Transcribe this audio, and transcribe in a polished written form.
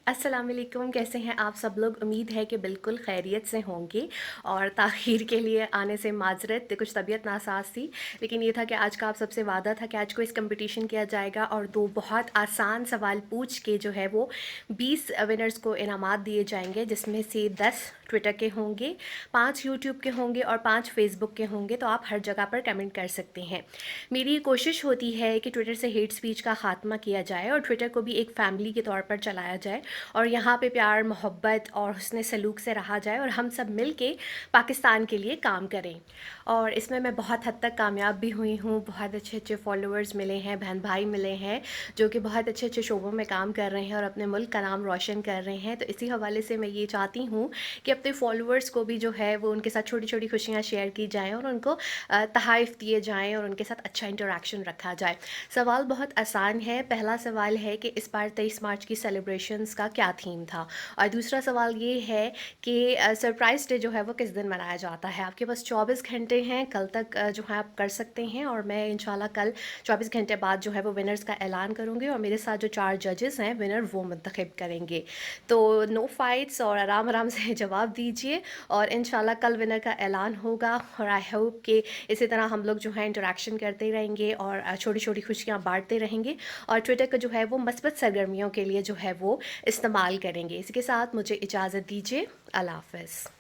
अस्सलाम वालेकुम, कैसे हैं आप सब लोग? उम्मीद है कि बिल्कुल खैरियत से होंगे और ताख़ीर के लिए आने से माज़रत, कुछ तबीयत नासाज़ थी। लेकिन ये था कि आज का आप सबसे वादा था कि आज क्विज़ कंपटीशन किया जाएगा और 2 बहुत आसान सवाल पूछ के जो है वो 20 विनर्स को इनामात दिए जाएंगे, जिसमें से 10 ट्विटर के होंगे, 5 यूट्यूब के होंगे और 5 फेसबुक के होंगे। तो आप हर जगह पर कमेंट कर सकते हैं। मेरी कोशिश होती है कि ट्विटर से हेट स्पीच का ख़ात्मा किया जाए और ट्विटर को भी एक फ़ैमिली के तौर पर चलाया जाए और यहाँ पे प्यार मोहब्बत और हुस्न सलूक से रहा जाए और हम सब मिल के पाकिस्तान के लिए काम करें। और इसमें मैं बहुत हद तक कामयाब भी हुई हूँ। बहुत अच्छे अच्छे फॉलोअर्स मिले हैं, बहन भाई मिले हैं जो कि बहुत अच्छे अच्छे शोबों में काम कर रहे हैं और अपने मुल्क का नाम रोशन कर रहे हैं। तो इसी हवाले से मैं ये चाहती हूँ कि अपने फॉलोअर्स को भी जो है वो उनके साथ छोटी छोटी खुशियाँ शेयर की जाएँ और उनको तहाइफ़ दिए जाएँ और उनके साथ अच्छा इंटरेक्शन रखा जाए। सवाल बहुत आसान है। पहला सवाल है कि इस बार 23 मार्च की सेलिब्रेशंस का क्या थीम था, और दूसरा सवाल ये है कि सरप्राइज़ डे जो है वो किस दिन मनाया जाता है। आपके पास 24 घंटे हैं, कल तक जो है आप कर सकते हैं और मैं इंशाल्लाह कल 24 घंटे बाद जो है वो विनर्स का ऐलान करूँगी और मेरे साथ जो 4 जजेस हैं विनर वो मुंतखब करेंगे। तो नो फाइट्स और आराम आराम से जवाब दीजिए और इंशाल्लाह कल विनर का ऐलान होगा। और आई होप कि इसी तरह हम लोग जो है इंटरेक्शन करते रहेंगे और छोटी छोटी खुशियाँ बांटते रहेंगे और ट्विटर को जो है वो मस्बत सरगर्मियों के लिए जो है वो इस्तेमाल करेंगे। इसके साथ मुझे इजाज़त दीजिए। अल्लाह हाफ़िज़।